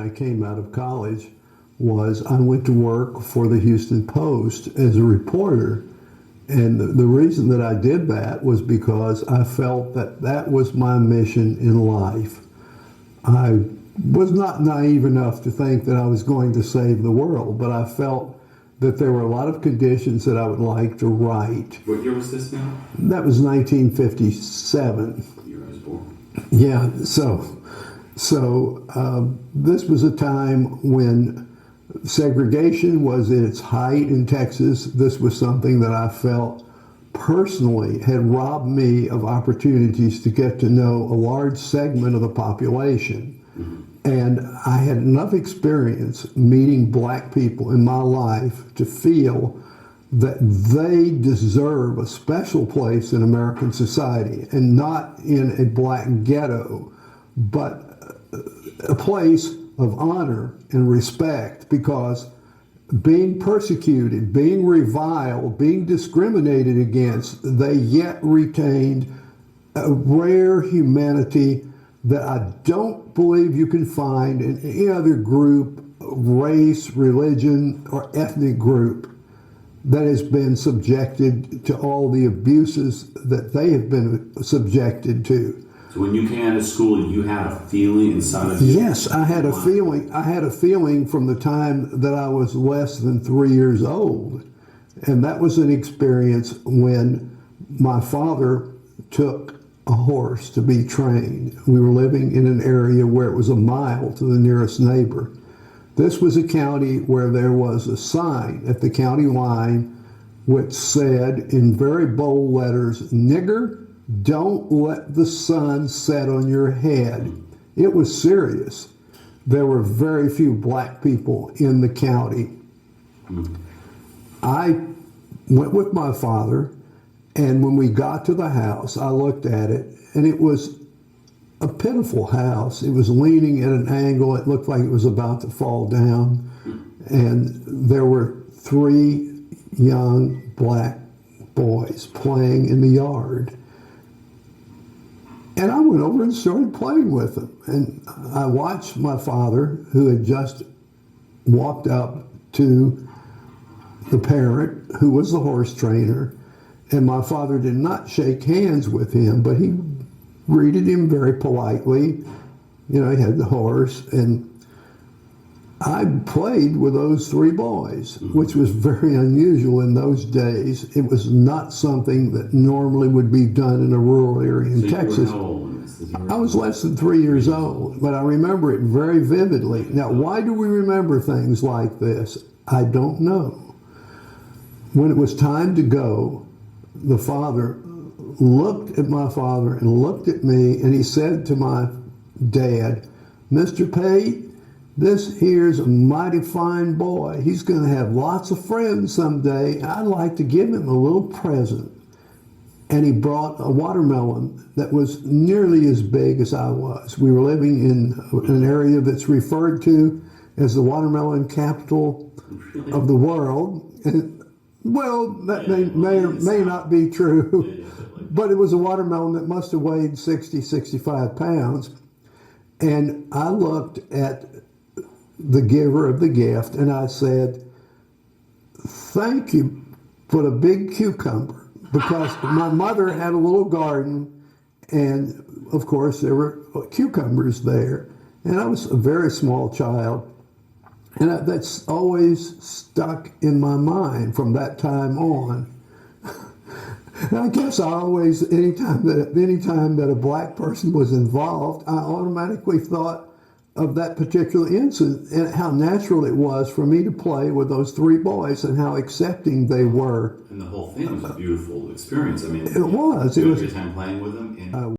I came out of college was I went to work for the Houston Post as a reporter. And the reason that I did that was because I felt that that was my mission in life. I was not naive enough to think that I was going to save the world, but I felt that there were a lot of conditions that I would like to write. What year was this now? That was 1957. The year I was born. Yeah, so this was a time when segregation was at its height in Texas. This was something that I felt personally had robbed me of opportunities to get to know a large segment of the population. And I had enough experience meeting black people in my life to feel that they deserve a special place in American society, and not in a black ghetto, but a place of honor and respect, because being persecuted, being reviled, being discriminated against, they yet retained a rare humanity that I don't believe you can find in any other group, race, religion, or ethnic group that has been subjected to all the abuses that they have been subjected to. So when you came out of school, you had a feeling inside of you? Yes, I had a feeling. I had a feeling from the time that I was less than 3 years old. And that was an experience when my father took a horse to be trained. We were living in an area where it was a mile to the nearest neighbor. This was a county where there was a sign at the county line which said in very bold letters, "Nigger, don't let the sun set on your head." It was serious. There were very few black people in the county. I went with my father, and when we got to the house, I looked at it, and it was a pitiful house. It was leaning at an angle. It looked like it was about to fall down. And there were 3 young black boys playing in the yard. And I went over and started playing with them. And I watched my father, who had just walked up to the parent, who was the horse trainer. And my father did not shake hands with him, but he greeted him very politely. You know, he had the horse. And I played with those 3 boys, which was very unusual in those days. It was not something that normally would be done in a rural area in Texas. How old when this? I was less than 3 years old, but I remember it very vividly. Now, why do we remember things like this? I don't know. When it was time to go, the father looked at my father and looked at me, and he said to my dad, "Mr. Pate, this here's a mighty fine boy. He's going to have lots of friends someday. I'd like to give him a little present." And he brought a watermelon that was nearly as big as I was. We were living in an area that's referred to as the watermelon capital of the world. And, well, that may or may not be true, but it was a watermelon that must have weighed 60, 65 pounds. And I looked at the giver of the gift, and I said, "Thank you for the big cucumber," because my mother had a little garden, and of course there were cucumbers there, and I was a very small child, and that's always stuck in my mind from that time on. And I guess I always, anytime that a black person was involved, I automatically thought of that particular incident and how natural it was for me to play with those 3 boys and how accepting they were. And the whole thing was a beautiful experience. I mean, it was. You had a good time playing with them. And